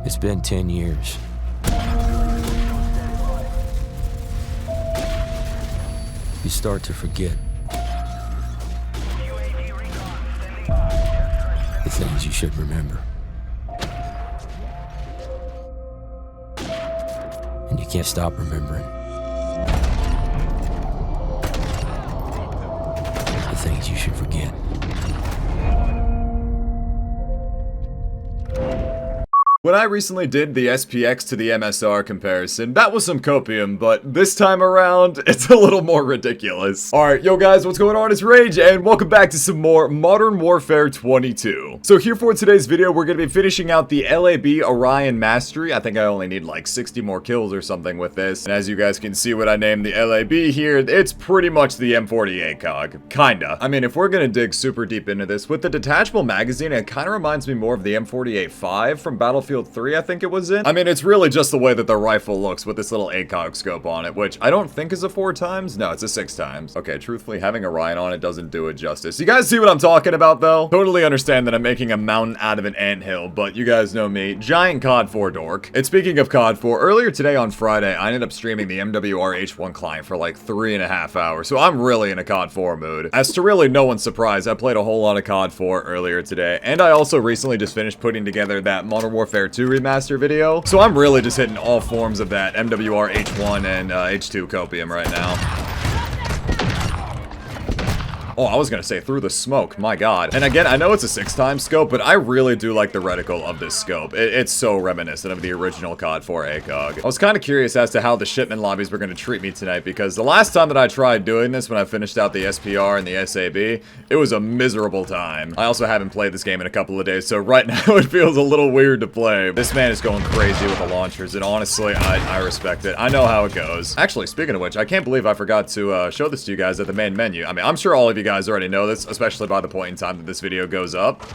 It's been 10 years. You start to forget the things you should remember. And you can't stop remembering the things you should forget. When I recently did the SPX to the MSR comparison, that was some copium, but this time around, it's a little more ridiculous. Alright, yo guys, what's going on? It's Rage, and welcome back to some more Modern Warfare 22. So here for today's video, we're going to be finishing out the LAB Orion Mastery. I think I only need like 60 more kills or something with this. And as you guys can see what I named the LAB here, it's pretty much the M40A cog. Kinda. I mean, if we're going to dig super deep into this, with the detachable magazine, it kind of reminds me more of the M40A5 from Battlefield 3, I think it was in. I mean, it's really just the way that the rifle looks with this little ACOG scope on it, which I don't think is a 4x. No, it's a 6x. Okay, truthfully, having Orion on it doesn't do it justice. You guys see what I'm talking about, though? Totally understand that I'm making a mountain out of an anthill, but you guys know me, giant COD 4 dork. And speaking of COD 4, earlier today on Friday, I ended up streaming the MWR-H1 client for like 3.5 hours, so I'm really in a COD 4 mood. As to really no one's surprise, I played a whole lot of COD 4 earlier today, and I also recently just finished putting together that Modern Warfare 2 remaster video, so I'm really just hitting all forms of that MWR H1 and H2 copium right now. Oh, I was gonna say through the smoke, my god. And again, I know it's a 6x scope, but I really do like the reticle of this scope. It's so reminiscent of the original COD 4 ACOG. I was kind of curious as to how the shipment lobbies were gonna treat me tonight, because the last time that I tried doing this, when I finished out the SPR and the SAB, it was a miserable time. I also haven't played this game in a couple of days, so right now it feels a little weird to play. This man is going crazy with the launchers, and honestly, I respect it. I know how it goes. Actually, speaking of which, I can't believe I forgot to show this to you guys at the main menu. I mean, I'm sure all of you guys already know this, especially by the point in time that this video goes up.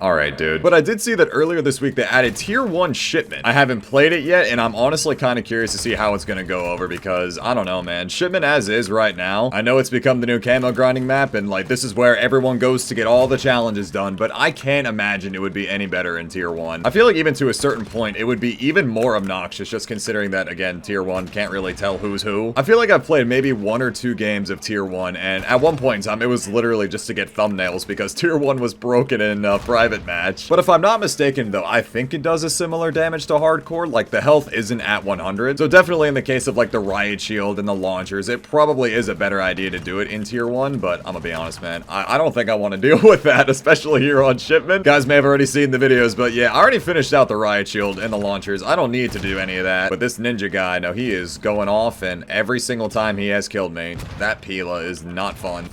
Alright, dude. But I did see that earlier this week they added Tier 1 Shipment. I haven't played it yet, and I'm honestly kind of curious to see how it's gonna go over, because, I don't know, man. Shipment as is right now. I know it's become the new camo grinding map, and, like, this is where everyone goes to get all the challenges done, but I can't imagine it would be any better in Tier 1. I feel like even to a certain point, it would be even more obnoxious, just considering that, again, Tier 1 can't really tell who's who. I feel like I've played maybe 1 or 2 games of Tier 1, and at one point in time, it was literally just to get thumbnails, because Tier 1 was broken in private match. But if I'm not mistaken, though, I think it does a similar damage to hardcore. Like, the health isn't at 100. So definitely in the case of, like, the riot shield and the launchers, it probably is a better idea to do it in Tier 1. But I'm gonna be honest, man, I don't think I want to deal with that, especially here on Shipment. Guys may have already seen the videos, but yeah, I already finished out the riot shield and the launchers. I don't need to do any of that. But this ninja guy, no, he is going off, and every single time he has killed me, that Pila is not fun.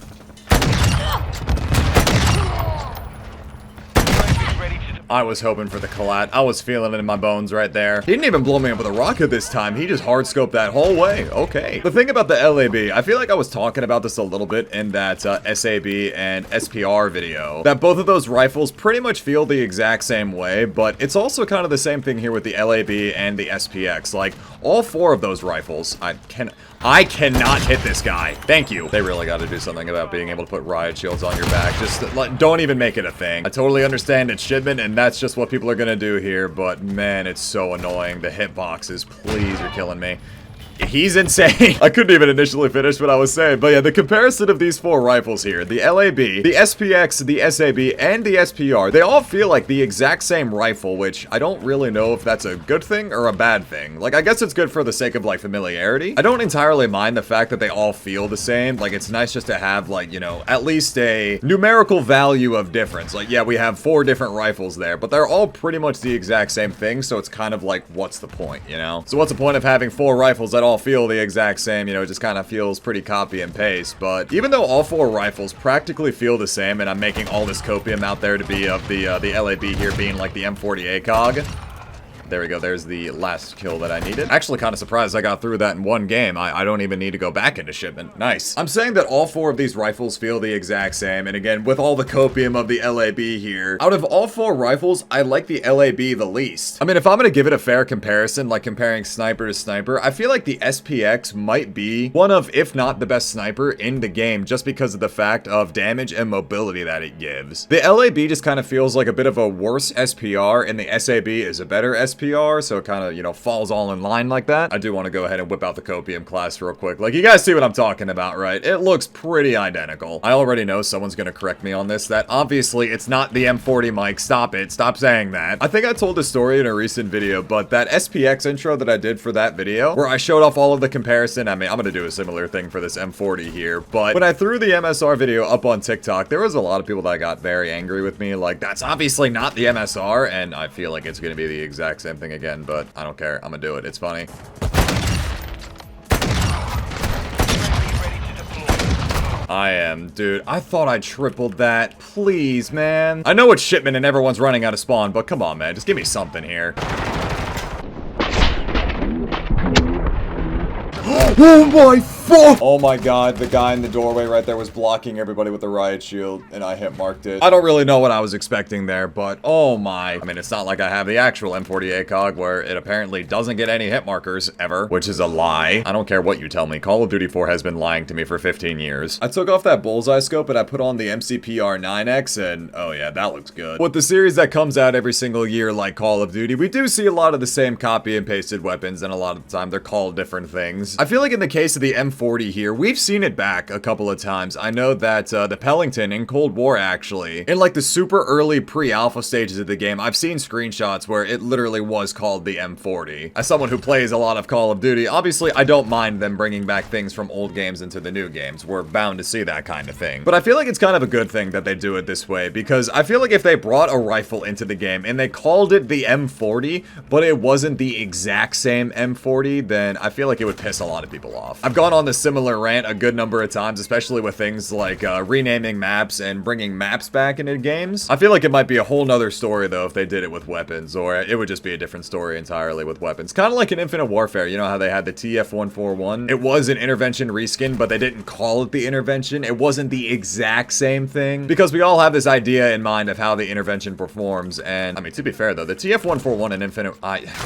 I was hoping for the collat. I was feeling it in my bones right there. He didn't even blow me up with a rocket this time. He just hard scoped that whole way. Okay. The thing about the LAB, I feel like I was talking about this a little bit in that SAB and SPR video, that both of those rifles pretty much feel the exact same way, but it's also kind of the same thing here with the LAB and the SPX. Like, all 4 of those rifles, I cannot hit this guy. Thank you. They really got to do something about being able to put riot shields on your back. Just don't even make it a thing. I totally understand it's Shipment, and that's just what people are gonna do here, but man, it's so annoying. The hitboxes, please, you're killing me. He's insane. I couldn't even initially finish what I was saying, but yeah, the comparison of these 4 rifles here, the LAB, the SPX, the SAB, and the SPR, they all feel like the exact same rifle, which I don't really know if that's a good thing or a bad thing. Like, I guess it's good for the sake of, like, familiarity. I don't entirely mind the fact that they all feel the same. Like, it's nice just to have, like, you know, at least a numerical value of difference. Like, yeah, we have 4 different rifles there, but they're all pretty much the exact same thing, so it's kind of like, what's the point, you know? So what's the point of having 4 rifles that all feel the exact same? You know, it just kind of feels pretty copy and paste. But even though all 4 rifles practically feel the same, and I'm making all this copium out there to be of the LAB here being like the M40A cog, There we go. There's the last kill that I needed. Actually kind of surprised I got through that in one game. I don't even need to go back into Shipment. Nice. I'm saying that all 4 of these rifles feel the exact same. And again, with all the copium of the LAB here, out of all 4 rifles, I like the LAB the least. I mean, if I'm going to give it a fair comparison, like comparing sniper to sniper, I feel like the SPX might be one of, if not the best sniper in the game, just because of the fact of damage and mobility that it gives. The LAB just kind of feels like a bit of a worse SPR, and the SAB is a better SPR, so it kind of, you know, falls all in line like that. I do want to go ahead and whip out the copium class real quick. Like, you guys see what I'm talking about, right? It looks pretty identical. I already know someone's going to correct me on this, that obviously it's not the M40 mic. Stop it. Stop saying that. I think I told this story in a recent video, but that SPX intro that I did for that video, where I showed off all of the comparison, I mean, I'm going to do a similar thing for this M40 here, but when I threw the MSR video up on TikTok, there was a lot of people that got very angry with me, like, that's obviously not the MSR, and I feel like it's going to be the exact same thing again, but I don't care. I'm going to do it. It's funny. I am, dude. I thought I tripled that. Please, man. I know it's Shipment and everyone's running out of spawn, but come on, man. Just give me something here. Oh my fuck! Oh my god, the guy in the doorway right there was blocking everybody with the riot shield, and I hit marked it. I don't really know what I was expecting there, but oh my. I mean, it's not like I have the actual M40A cog where it apparently doesn't get any hit markers ever, which is a lie. I don't care what you tell me. Call of Duty 4 has been lying to me for 15 years. I took off that bullseye scope and I put on the MCPR9X, and oh yeah, that looks good. With the series that comes out every single year like Call of Duty, we do see a lot of the same copy and pasted weapons, and a lot of the time they're called different things. I feel like in the case of the M40 here, we've seen it back a couple of times. I know that the Pellington in Cold War, actually, in like the super early pre-alpha stages of the game, I've seen screenshots where it literally was called the M40. As someone who plays a lot of Call of Duty, obviously I don't mind them bringing back things from old games into the new games. We're bound to see that kind of thing. But I feel like it's kind of a good thing that they do it this way, because I feel like if they brought a rifle into the game and they called it the M40, but it wasn't the exact same M40, then I feel like it would piss a lot of people off. I've gone on this similar rant a good number of times, especially with things like renaming maps and bringing maps back into games. I feel like it might be a whole nother story though if they did it with weapons, or it would just be a different story entirely with weapons. Kind of like in Infinite Warfare, you know how they had the TF141? It was an intervention reskin, but they didn't call it the intervention. It wasn't the exact same thing, because we all have this idea in mind of how the intervention performs, and I mean, to be fair though, the TF141 in Infinite...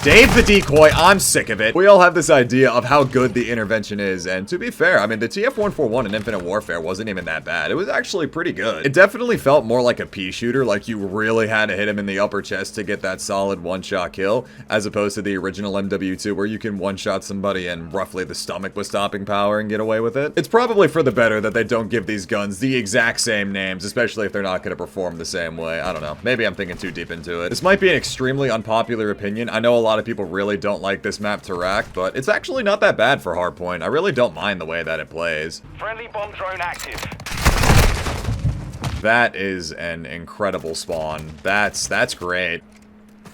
Dave the Decoy, I'm sick of it. We all have this idea of how good the intervention is, and to be fair, I mean, the TF141 in Infinite Warfare wasn't even that bad. It was actually pretty good. It definitely felt more like a pea shooter, like you really had to hit him in the upper chest to get that solid one-shot kill, as opposed to the original MW2 where you can one-shot somebody and roughly the stomach with stopping power and get away with it. It's probably for the better that they don't give these guns the exact same names, especially if they're not going to perform the same way. I don't know. Maybe I'm thinking too deep into it. This might be an extremely unpopular opinion. I know a lot of people really don't like this map to rack, but it's actually not that bad for Hardpoint. I really don't mind the way that it plays. Friendly bomb drone active. That is an incredible spawn. That's great.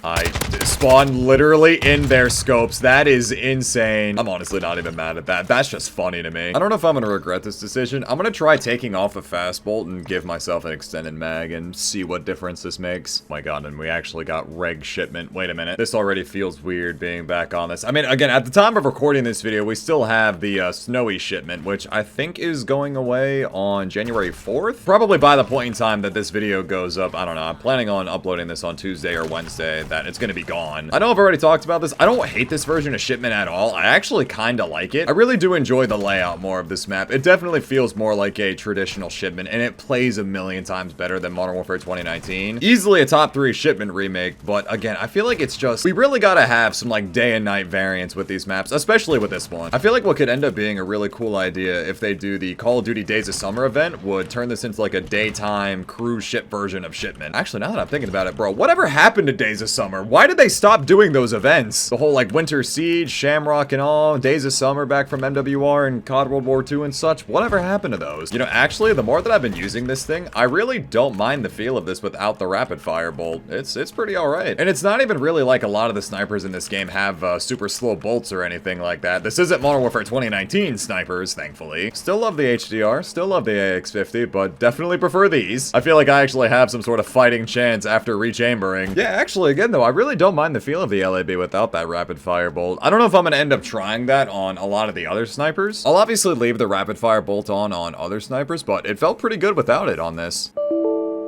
I spawned literally in their scopes. That is insane. I'm honestly not even mad at that. That's just funny to me. I don't know if I'm gonna regret this decision. I'm gonna try taking off the fast bolt and give myself an extended mag and see what difference this makes. Oh my god, and we actually got Reg Shipment. Wait a minute. This already feels weird being back on this. I mean, again, at the time of recording this video, we still have the snowy Shipment, which I think is going away on January 4th. Probably by the point in time that this video goes up, I don't know. I'm planning on uploading this on Tuesday or Wednesday. It's gonna be gone. I know I've already talked about this. I don't hate this version of Shipment at all. I actually kind of like it. I really do enjoy the layout more of this map. It definitely feels more like a traditional Shipment, and it plays a million times better than Modern Warfare 2019. Easily a top 3 Shipment remake, but again, I feel like it's just, we really gotta have some like day and night variants with these maps, especially with this one. I feel like what could end up being a really cool idea if they do the Call of Duty Days of Summer event would turn this into like a daytime cruise ship version of Shipment. Actually, now that I'm thinking about it, bro, whatever happened to Days of Summer? Why did they stop doing those events? The whole like Winter Siege, Shamrock and all, Days of Summer back from MWR and COD World War II and such. Whatever happened to those? You know, actually, the more that I've been using this thing, I really don't mind the feel of this without the rapid fire bolt. It's pretty alright. And it's not even really like a lot of the snipers in this game have super slow bolts or anything like that. This isn't Modern Warfare 2019 snipers, thankfully. Still love the HDR, still love the AX50, but definitely prefer these. I feel like I actually have some sort of fighting chance after rechambering. Yeah, actually, again, though, I really don't mind the feel of the LAB without that rapid fire bolt. I don't know if I'm gonna end up trying that on a lot of the other snipers. I'll obviously leave the rapid fire bolt on other snipers, but it felt pretty good without it on this.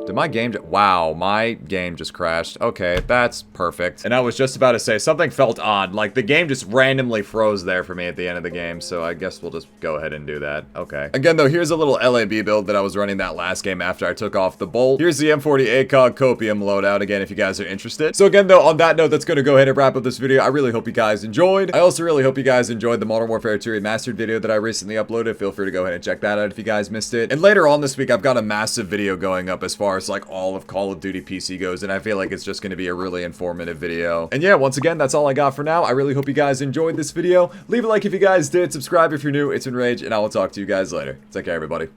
Did my game wow, my game just crashed. Okay, that's perfect. And I was just about to say, something felt odd. Like, the game just randomly froze there for me at the end of the game, so I guess we'll just go ahead and do that. Okay. Again, though, here's a little LAB build that I was running that last game after I took off the bolt. Here's the M40A3 copium loadout, again, if you guys are interested. So again, though, on that note, that's gonna go ahead and wrap up this video. I really hope you guys enjoyed. I also really hope you guys enjoyed the Modern Warfare 2 Remastered video that I recently uploaded. Feel free to go ahead and check that out if you guys missed it. And later on this week, I've got a massive video going up as far as, like, all of Call of Duty PC goes, and I feel like it's just going to be a really informative video. And yeah, once again, that's all I got for now. I really hope you guys enjoyed this video. Leave a like if you guys did, subscribe if you're new. It's been Rage, and I will talk to you guys later. Take care, everybody.